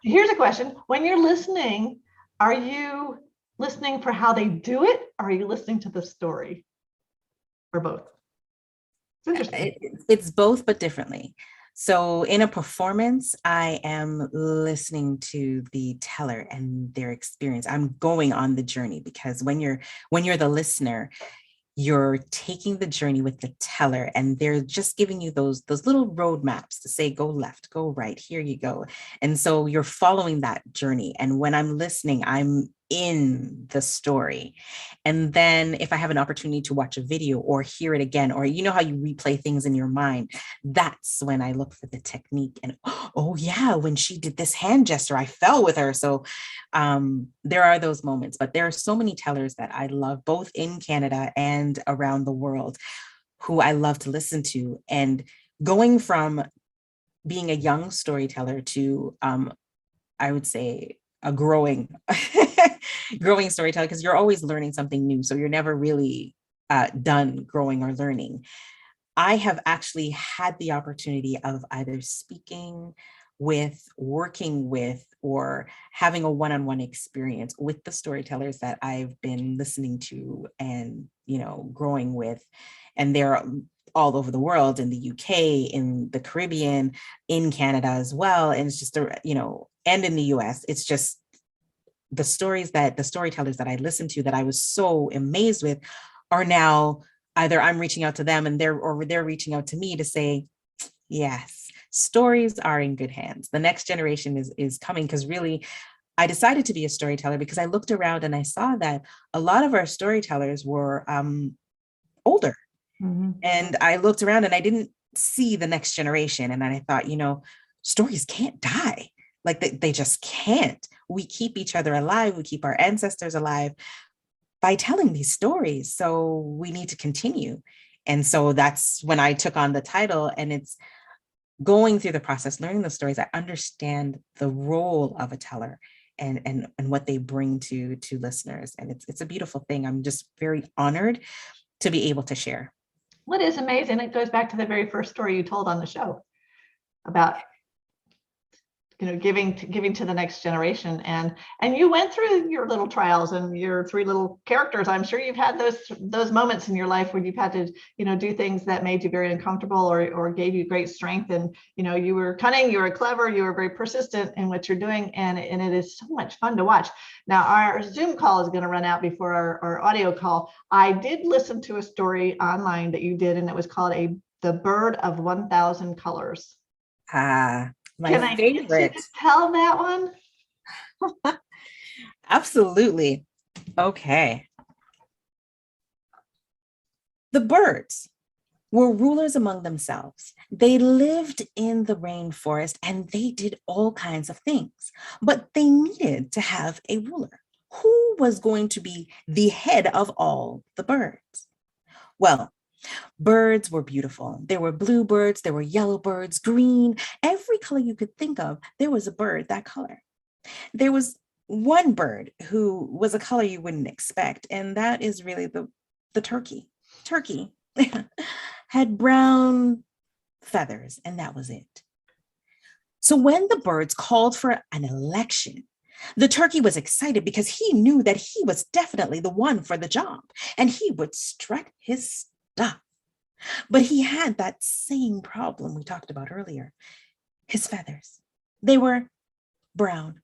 Speaker 2: Here's a question. When you're listening, are you listening for how they do it? Or are you listening to the story? Or both? It's interesting.
Speaker 3: It's both, but differently. So in a performance, I am listening to the teller and their experience. I'm going on the journey, because when you're the listener, you're taking the journey with the teller, and they're just giving you those little roadmaps to say, go left, go right, here you go. And so you're following that journey. And when I'm listening, I'm in the story. And then if I have an opportunity to watch a video or hear it again, or how you replay things in your mind, that's when I look for the technique. And oh yeah, when she did this hand gesture, I fell with her. So there are those moments, but there are so many tellers that I love, both in Canada and around the world, who I love to listen to. And going from being a young storyteller to I would say a growing storyteller, because you're always learning something new. So you're never really done growing or learning. I have actually had the opportunity of either speaking with working with or having a one-on-one experience with the storytellers that I've been listening to and, growing with. And they're all over the world, in the UK, in the Caribbean, in Canada as well. And it's just, and in the US, it's just the storytellers that I listened to that I was so amazed with are now either I'm reaching out to them and they're reaching out to me to say, yes, stories are in good hands. The next generation is coming, because really I decided to be a storyteller because I looked around and I saw that a lot of our storytellers were older. Mm-hmm. And I looked around and I didn't see the next generation. And then I thought, stories can't die. Like they just can't. We keep each other alive. We keep our ancestors alive by telling these stories. So we need to continue. And so that's when I took on the title, and it's going through the process, learning the stories. I understand the role of a teller and what they bring to listeners. And it's a beautiful thing. I'm just very honored to be able to share.
Speaker 2: What is amazing, it goes back to the very first story you told on the show about giving to the next generation, and you went through your little trials and your three little characters. I'm sure you've had those moments in your life where you've had to do things that made you very uncomfortable or gave you great strength, and you were cunning, you were clever, you were very persistent in what you're doing, and it is so much fun to watch. Now our Zoom call is going to run out before our audio call. I did listen to a story online that you did, and it was called The Bird of 1,000 Colors. Can I get you to tell that one?
Speaker 3: Absolutely. Okay. The birds were rulers among themselves. They lived in the rainforest and they did all kinds of things, but they needed to have a ruler. Who was going to be the head of all the birds? Well, birds were beautiful. There were blue birds, there were yellow birds, green, every color you could think of, there was a bird that color. There was one bird who was a color you wouldn't expect, and that is really the turkey. Turkey had brown feathers, and that was it. So when the birds called for an election, the turkey was excited because he knew that he was definitely the one for the job, and he would strut his stuff. But he had that same problem we talked about earlier. His feathers, they were brown.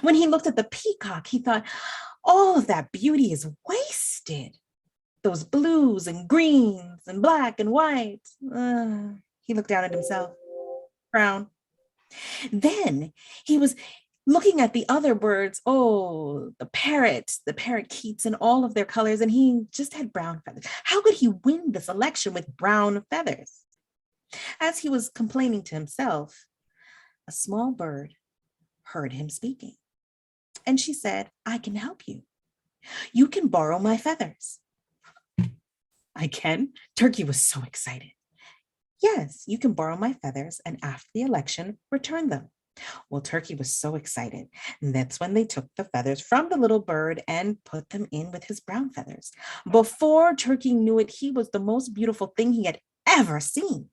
Speaker 3: When he looked at the peacock, he thought, all of that beauty is wasted. Those blues and greens and black and white. He looked down at himself, brown. Then he was looking at the other birds, the parakeets and all of their colors, and he just had brown feathers. How could he win this election with brown feathers? As he was complaining to himself, a small bird heard him speaking. And she said, I can help you. You can borrow my feathers. I can? Turkey was so excited. Yes, you can borrow my feathers, and after the election, return them. Well, Turkey was so excited. And that's when they took the feathers from the little bird and put them in with his brown feathers. Before Turkey knew it, he was the most beautiful thing he had ever seen.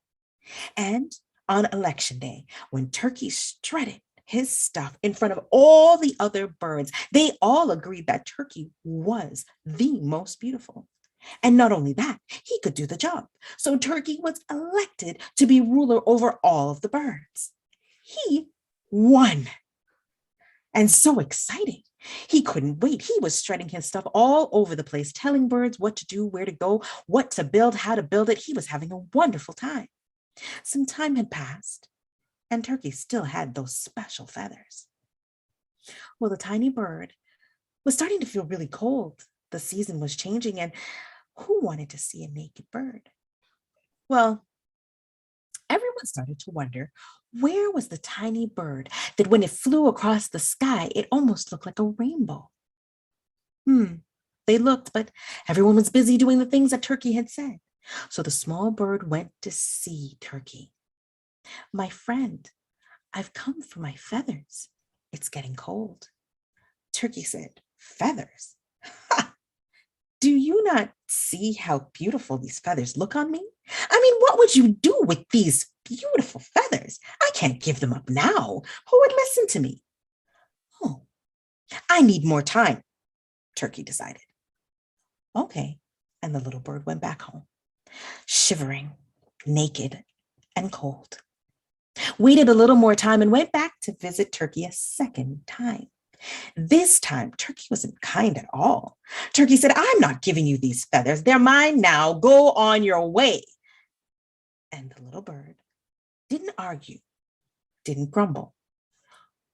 Speaker 3: And on election day, when Turkey strutted his stuff in front of all the other birds, they all agreed that Turkey was the most beautiful. And not only that, he could do the job. So Turkey was elected to be ruler over all of the birds. He won. And so exciting. He couldn't wait. He was strutting his stuff all over the place, telling birds what to do, where to go, what to build, how to build it. He was having a wonderful time. Some time had passed, and Turkey still had those special feathers. Well, the tiny bird was starting to feel really cold. The season was changing, and who wanted to see a naked bird? Well, everyone started to wonder, where was the tiny bird that when it flew across the sky, it almost looked like a rainbow? They looked, but everyone was busy doing the things that Turkey had said. So the small bird went to see Turkey. My friend, I've come for my feathers. It's getting cold. Turkey said, feathers? Do you not see how beautiful these feathers look on me? I mean, what would you do with these beautiful feathers. I can't give them up now. Who would listen to me? Oh, I need more time, Turkey decided. Okay. And the little bird went back home, shivering, naked, and cold. Waited a little more time and went back to visit Turkey a second time. This time, Turkey wasn't kind at all. Turkey said, I'm not giving you these feathers. They're mine now. Go on your way. And the little bird didn't argue, didn't grumble,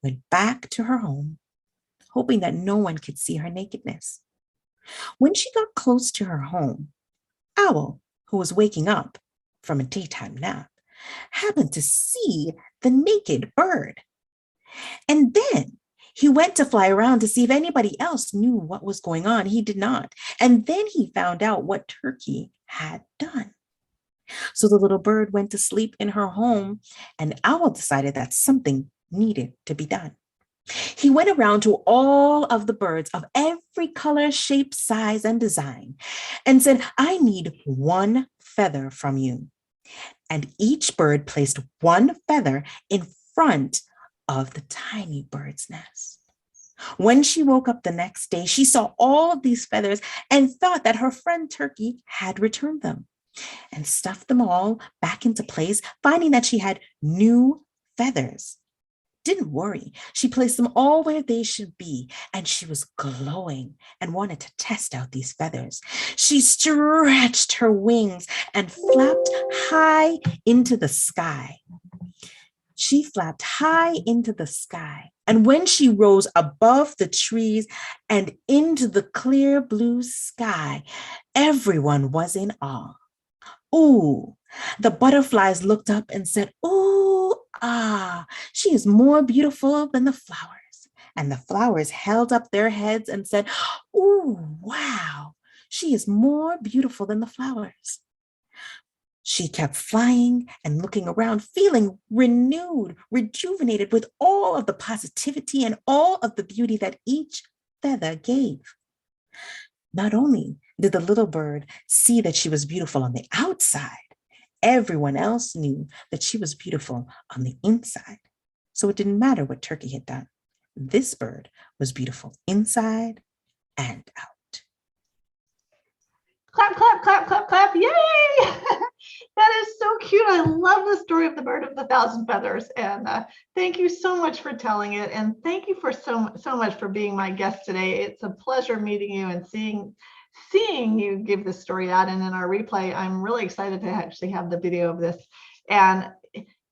Speaker 3: went back to her home, hoping that no one could see her nakedness. When she got close to her home, Owl, who was waking up from a daytime nap, happened to see the naked bird. And then he went to fly around to see if anybody else knew what was going on. He did not. And then he found out what Turkey had done. So the little bird went to sleep in her home, and Owl decided that something needed to be done. He went around to all of the birds of every color, shape, size, and design and said, I need one feather from you. And each bird placed one feather in front of the tiny bird's nest. When she woke up the next day, she saw all of these feathers and thought that her friend Turkey had returned them and stuffed them all back into place, finding that she had new feathers. Didn't worry. She placed them all where they should be, and she was glowing and wanted to test out these feathers. She stretched her wings and flapped high into the sky. She flapped high into the sky, and when she rose above the trees and into the clear blue sky, everyone was in awe. Ooh, the butterflies looked up and said, ooh, ah, she is more beautiful than the flowers. And the flowers held up their heads and said, ooh, wow, she is more beautiful than the flowers. She kept flying and looking around, feeling renewed, rejuvenated with all of the positivity and all of the beauty that each feather gave. Not only did the little bird see that she was beautiful on the outside, everyone else knew that she was beautiful on the inside. So it didn't matter what Turkey had done. This bird was beautiful inside and out.
Speaker 2: Clap, clap, clap, clap, clap. Yay! That is so cute. I love the story of the bird of the thousand feathers. And thank you so much for telling it. And thank you for so much for being my guest today. It's a pleasure meeting you and seeing you give this story out. And in our replay, I'm really excited to actually have the video of this. And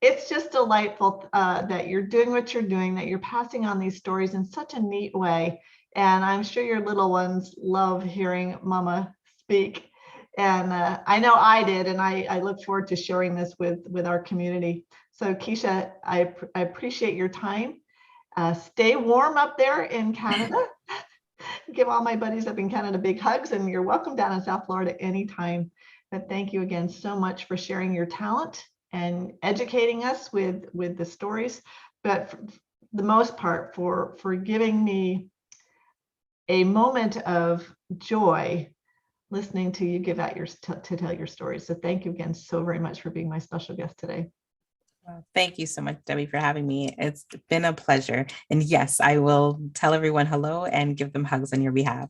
Speaker 2: it's just delightful that you're doing what you're doing, that you're passing on these stories in such a neat way. And I'm sure your little ones love hearing Mama speak. And I know I did, and I look forward to sharing this with our community. So Kesha, I appreciate your time. Stay warm up there in Canada. Give all my buddies up in Canada big hugs, and you're welcome down in South Florida anytime. But thank you again so much for sharing your talent and educating us with the stories, but for the most part for giving me a moment of joy listening to you give out to tell your stories. So thank you again so very much for being my special guest today.
Speaker 3: Thank you so much, Debbie, for having me. It's been a pleasure. And yes, I will tell everyone hello and give them hugs on your behalf.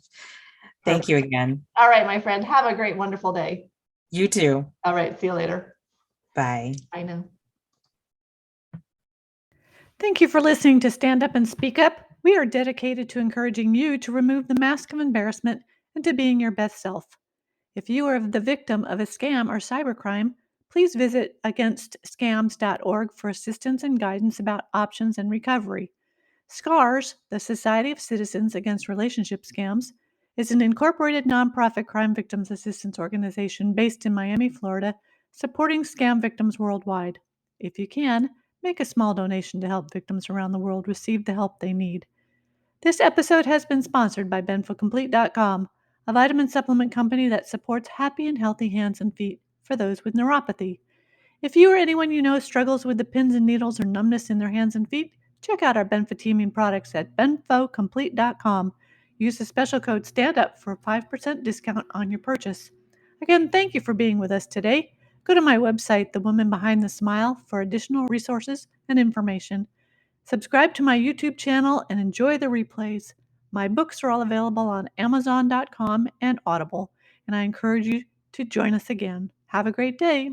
Speaker 3: Thank you again.
Speaker 2: All right, my friend. Have a great, wonderful day.
Speaker 3: You too.
Speaker 2: All right. See you later.
Speaker 3: Bye.
Speaker 2: I know.
Speaker 1: Thank you for listening to Stand Up and Speak Up. We are dedicated to encouraging you to remove the mask of embarrassment and to being your best self. If you are the victim of a scam or cybercrime, please visit againstscams.org for assistance and guidance about options and recovery. SCARS, the Society of Citizens Against Relationship Scams, is an incorporated nonprofit crime victims assistance organization based in Miami, Florida, supporting scam victims worldwide. If you can, make a small donation to help victims around the world receive the help they need. This episode has been sponsored by BenfoComplete.com, a vitamin supplement company that supports happy and healthy hands and feet for those with neuropathy. If you or anyone you know struggles with the pins and needles or numbness in their hands and feet, check out our benfotiamine products at benfocomplete.com. Use the special code STANDUP for a 5% discount on your purchase. Again, thank you for being with us today. Go to my website, The Woman Behind the Smile, for additional resources and information. Subscribe to my YouTube channel and enjoy the replays. My books are all available on Amazon.com and Audible, and I encourage you to join us again. Have a great day.